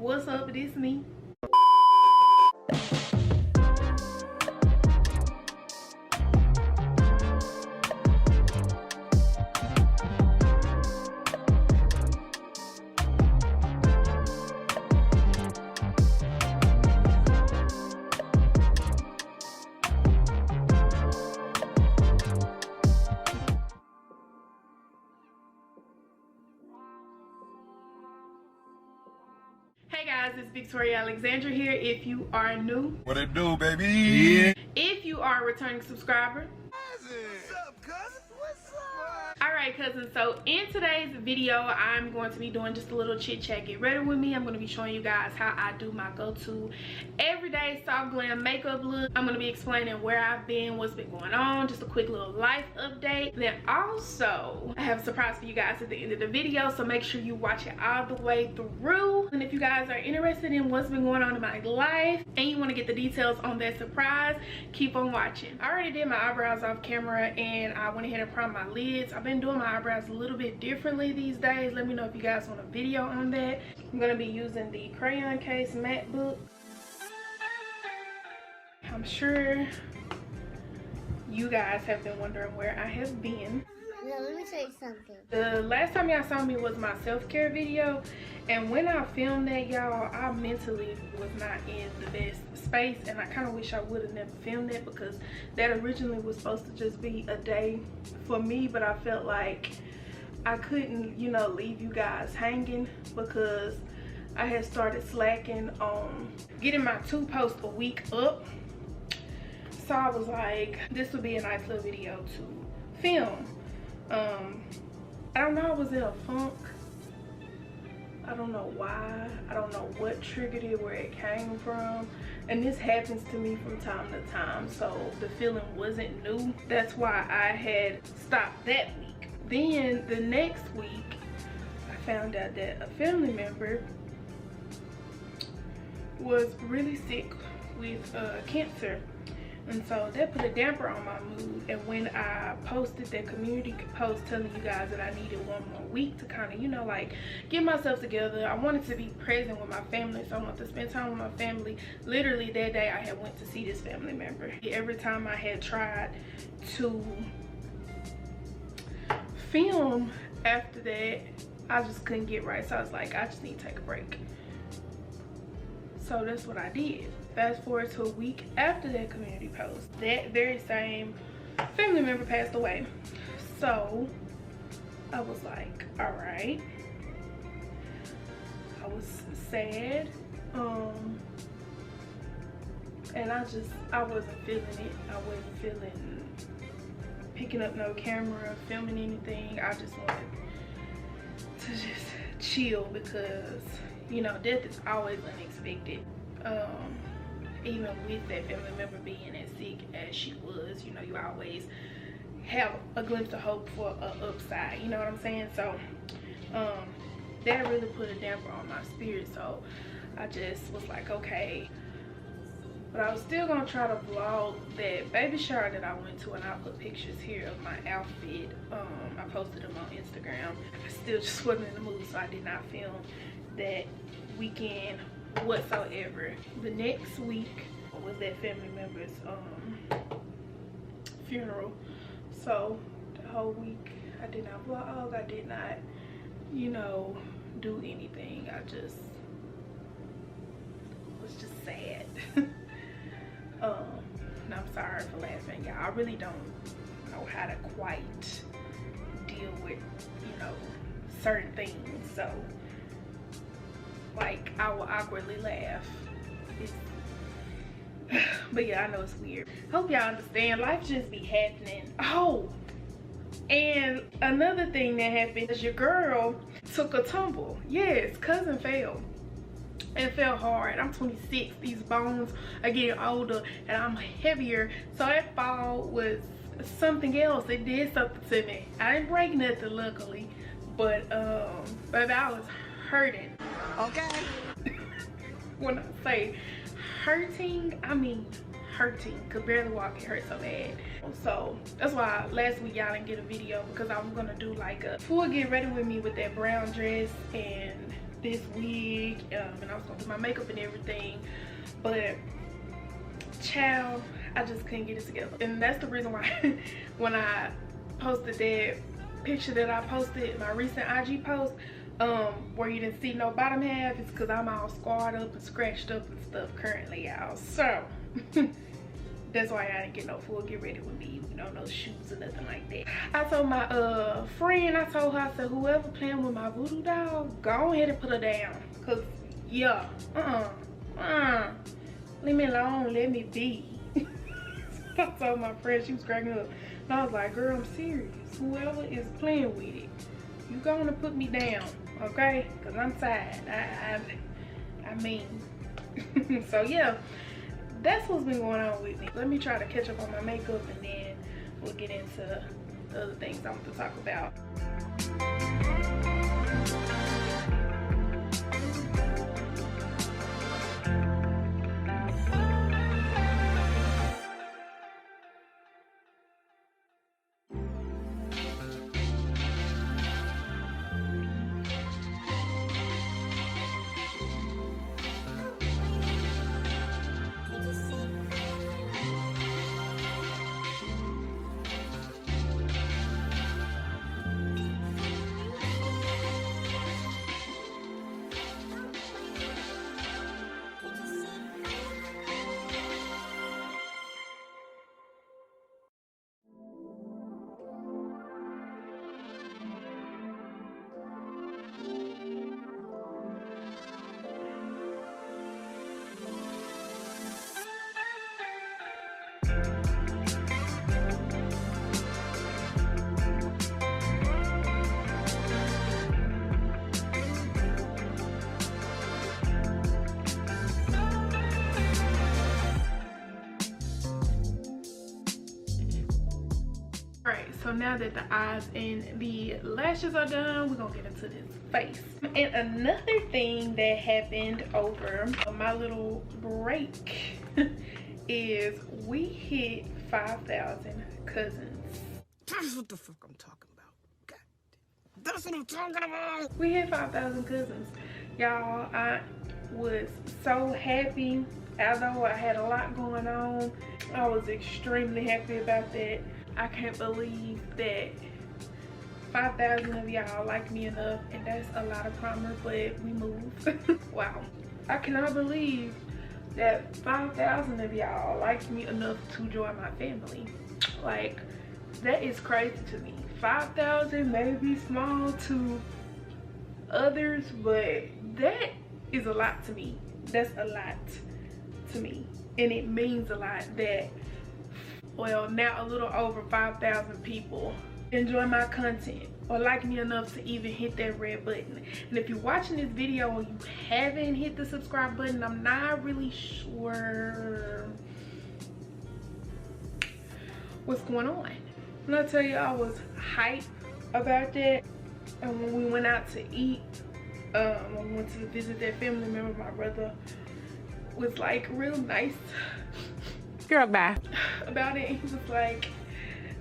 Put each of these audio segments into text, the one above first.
What's up? This me. Hey guys, it's Victoria Alexandra here. If you are new, what it do, baby? Yeah. If you are a returning subscriber, What's up, cousin? What's up? Alright cousins, so in today's video I'm going to be doing just a little chit chat. Get ready with me. I'm going to be showing you guys how I do my go-to everyday soft glam makeup look. I'm going to be explaining where I've been, what's been going on, just a quick little life update. Then also I have a surprise for you guys at the end of the video, so make sure you watch it all the way through. And if you guys are interested in what's been going on in my life and you want to get the details on that surprise, keep on watching. I already did my eyebrows off camera and I went ahead and primed my lids. I've been doing my eyebrows a little bit differently these days. Let me know if you guys want a video on that. I'm going to be using the Crayon case matte book. I'm sure you guys have been wondering where I have been. No, let me tell you something. The last time y'all saw me was my self-care video, and when I filmed that, y'all, I mentally was not in the best space, and I kind of wish I would have never filmed that because that originally was supposed to just be a day for me, but I felt like I couldn't, you know, leave you guys hanging because I had started slacking on getting my 2 posts a week up. So I was like, this would be a nice little video to film. I don't know, I was in a funk. I don't know why. I don't know what triggered it, where it came from. And this happens to me from time to time, so the feeling wasn't new. That's why I had stopped that week. Then the next week, I found out that a family member was really sick with cancer. And so that put a damper on my mood. And when I posted that community post telling you guys that I needed 1 more week to kind of, you know, like get myself together, I wanted to be present with my family, so I wanted to spend time with my family. Literally that day I had went to see this family member. Every time I had tried to film after that, I just couldn't get right. So I was like, I just need to take a break. So that's what I did. Fast forward to a week after that community post, that very same family member passed away. So I was like, all right. I was sad. And I wasn't feeling it. I wasn't feeling picking up no camera, filming anything. I just wanted to just chill because, you know, death is always unexpected. Even with that family member being as sick as she was, you know, you always have a glimpse of hope for an upside, you know what I'm saying? So that really put a damper on my spirit. So I just was like, okay, but I was still gonna try to vlog that baby shower that I went to, and I'll put pictures here of my outfit. I posted them on Instagram. I still just wasn't in the mood, so I did not film that weekend whatsoever. The next week was that family member's funeral, so the whole week I did not vlog. I did not, you know, do anything. I just was just sad. And I'm sorry for laughing, y'all. I really don't know how to quite deal with, you know, certain things, so like I will awkwardly laugh. But yeah, I know it's weird. Hope y'all understand. Life just be happening. Oh, and another thing that happened is your girl took a tumble. Yes, cousin fell and fell hard. I'm 26. These bones are getting older and I'm heavier, so that fall was something else. It did something to me. I didn't break nothing, luckily, but baby, I was hurting. Okay. When I say hurting, I mean hurting. Could barely walk, it hurt so bad. So that's why last week y'all didn't get a video, because I was gonna do like a full get ready with me with that brown dress and this wig, and I was gonna do my makeup and everything, but child, I just couldn't get it together. And that's the reason why when I posted that picture that I posted, my recent IG post, where you didn't see no bottom half, it's because I'm all scarred up and scratched up and stuff currently, y'all. So that's why I didn't get no full get ready with me, you know, no shoes or nothing like that. I told my friend, I told her, I said, whoever playing with my voodoo doll, go ahead and put her down. Cause yeah, leave me alone, let me be. I told my friend, she was cracking up. And I was like, girl, I'm serious. Whoever is playing with it, you gonna put me down, okay? Cause I'm tired. I mean, so yeah, that's what's been going on with me. Let me try to catch up on my makeup, and then we'll get into the other things I want to talk about. So now that the eyes and the lashes are done, we're gonna get into this face. And another thing that happened over my little break is we hit 5,000 cousins. That's what the fuck I'm talking about. God, that's what I'm talking about. We hit 5,000 cousins. Y'all, I was so happy. Although I had a lot going on, I was extremely happy about that. I can't believe that 5,000 of y'all like me enough, and that's a lot of promise, but we moved. Wow. I cannot believe that 5,000 of y'all like me enough to join my family. Like, that is crazy to me. 5,000 may be small to others, but that is a lot to me. That's a lot to me, and it means a lot that, well, now a little over 5,000 people enjoy my content or like me enough to even hit that red button. And if you're watching this video and you haven't hit the subscribe button, I'm not really sure what's going on. When I tell you I was hyped about that, and when we went out to eat, when we went to visit that family member, my brother was like real nice, girl, bye, about it. He was like,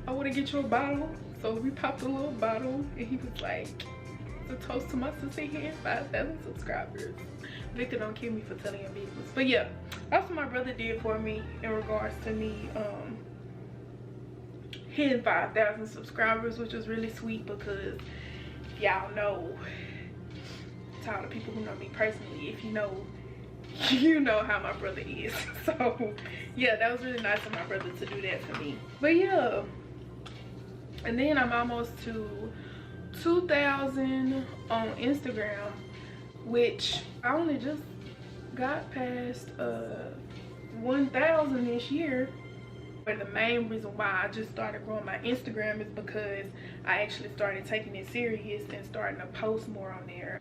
I want to get you a bottle. So we popped a little bottle, and he was like, it's a toast to my sister here, 5,000 subscribers. Victor don't kill me for telling your business. But yeah, that's what my brother did for me in regards to me hitting 5,000 subscribers, which was really sweet, because y'all know, to all the people who know me personally, if you know, you know how my brother is. So yeah, that was really nice of my brother to do that for me. But yeah, and then I'm almost to 2,000 on Instagram, which I only just got past 1,000 this year. But the main reason why I just started growing my Instagram is because I actually started taking it serious and starting to post more on there.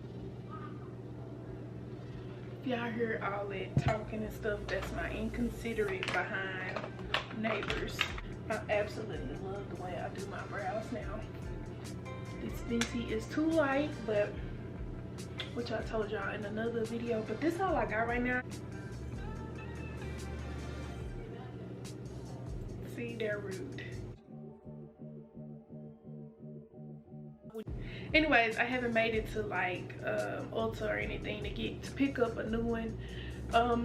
If y'all hear all that talking and stuff, that's my inconsiderate behind neighbors. I absolutely love the way I do my brows now. This Fenty is too light, but which I told y'all in another video, but this is all I got right now. See, they're rude. Anyways, I haven't made it to like Ulta or anything to pick up a new one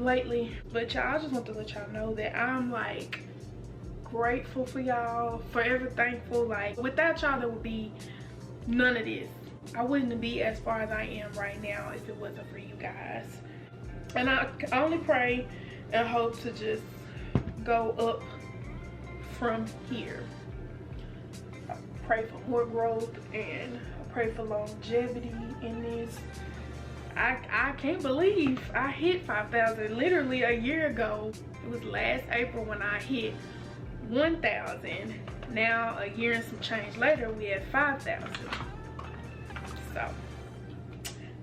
lately. But y'all, I just want to let y'all know that I'm like grateful for y'all, forever thankful. Like without y'all there would be none of this. I wouldn't be as far as I am right now if it wasn't for you guys. And I only pray and hope to just go up from here. I pray for more growth and I pray for longevity in this. I can't believe I hit 5,000 literally a year ago. It was last April when I hit 1,000. Now a year and some change later we have 5,000. So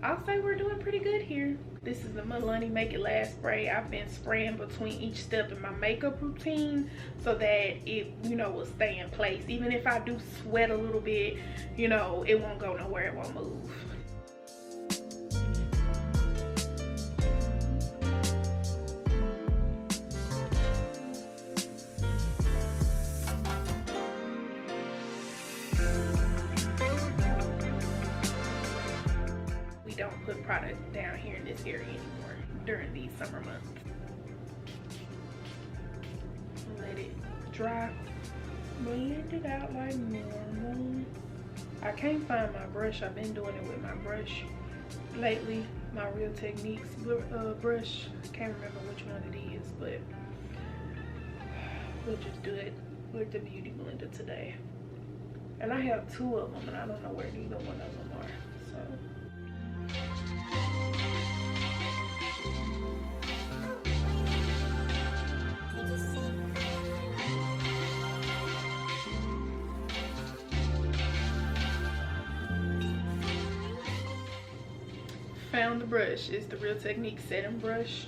I'll say we're doing pretty good here. This is the Milano Make It Last spray. I've been spraying between each step in my makeup routine so that it, you know, will stay in place. Even if I do sweat a little bit, you know, it won't go nowhere, it won't move. Don't put product down here in this area anymore during these summer months. Let it dry, blend it out like normal. I can't find my brush. I've been doing it with my brush lately, my Real Techniques brush. I can't remember which one it is, but we'll just do it with the Beauty Blender today. And I have 2 of them and I don't know where neither one of them are, so. Found the brush. It's the Real Techniques setting brush.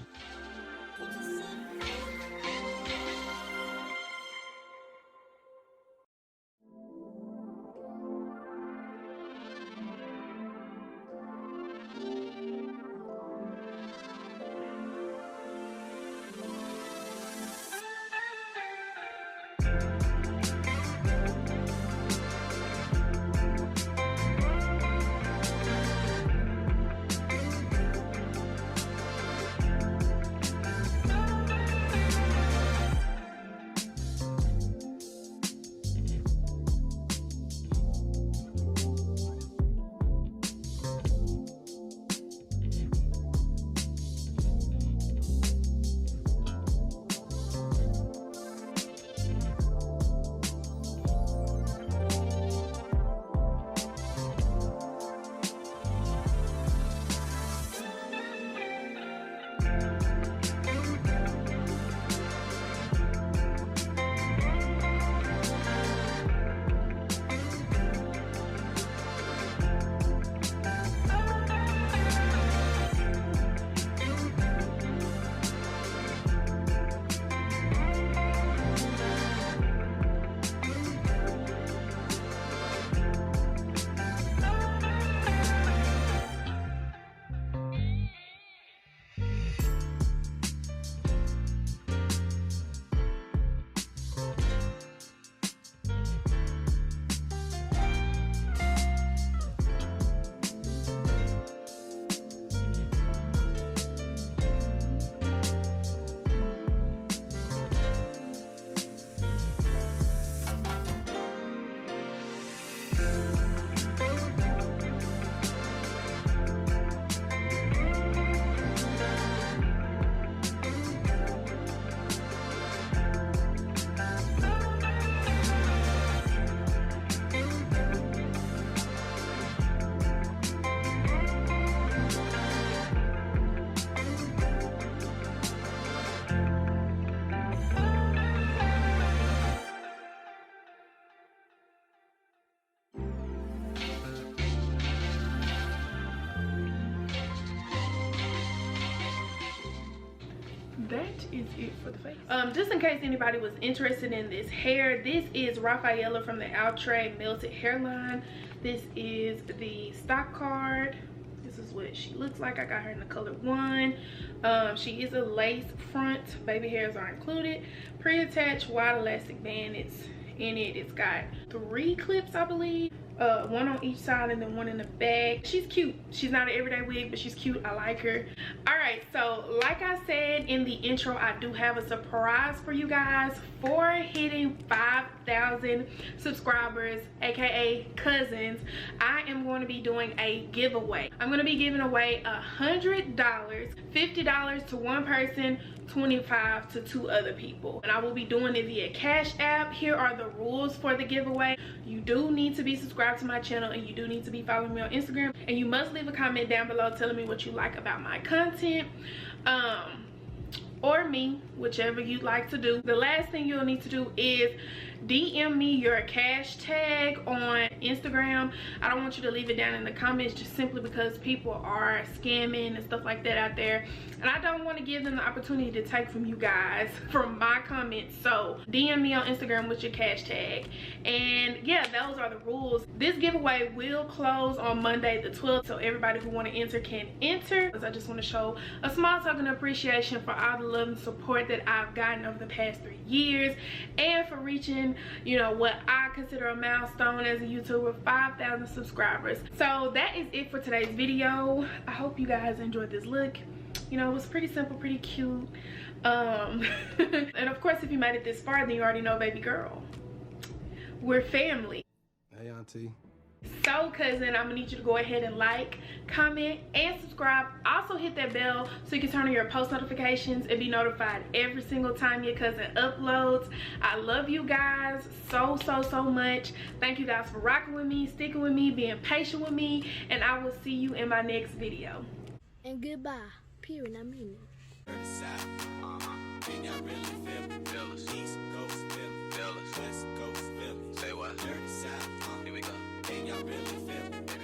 That is it for the face. Just in case anybody was interested in this hair, this is Rafaela from the Outre Melted Hairline. This is the stock card. This is what she looks like. I got her in the color 1. She is a lace front. Baby hairs are included. Pre-attached wide elastic band. It's in it. It's got 3 clips, I believe. one on each side and then one in the back. She's cute. She's not an everyday wig, but she's cute. I like her. All right, so like I said in the intro, I do have a surprise for you guys. For hitting 5,000 subscribers, aka cousins, I am going to be doing a giveaway. I'm going to be giving away $100, $50 to one person, 25 to 2 other people, and I will be doing it via Cash App. Here are the rules for the giveaway. You do need to be subscribed to my channel, and you do need to be following me on Instagram, and you must leave a comment down below telling me what you like about my content, or me, whichever you'd like to do. The last thing you'll need to do is DM me your cash tag on Instagram. I don't want you to leave it down in the comments, just simply because people are scamming and stuff like that out there, and I don't want to give them the opportunity to take from you guys from my comments. So DM me on Instagram with your cash tag. And yeah, those are the rules. This giveaway will close on Monday the 12th, so everybody who want to enter can enter. I just want to show a small token of appreciation for all the love and support that I've gotten over the past 3 years, and for reaching, you know, what I consider a milestone as a YouTuber, 5,000 subscribers. So that is it for today's video. I hope you guys enjoyed this look. You know, it was pretty simple, pretty cute. And of course, if you made it this far, then you already know, baby girl, we're family. Hey, auntie. So cousin, I'm gonna need you to go ahead and like, comment, and subscribe. Also hit that bell so you can turn on your post notifications and be notified every single time your cousin uploads. I love you guys so much. Thank you guys for rocking with me, sticking with me, being patient with me, and I will see you in my next video. And goodbye. Period. I mean it. Say what? Dirty side, here we go. Can y'all really feel?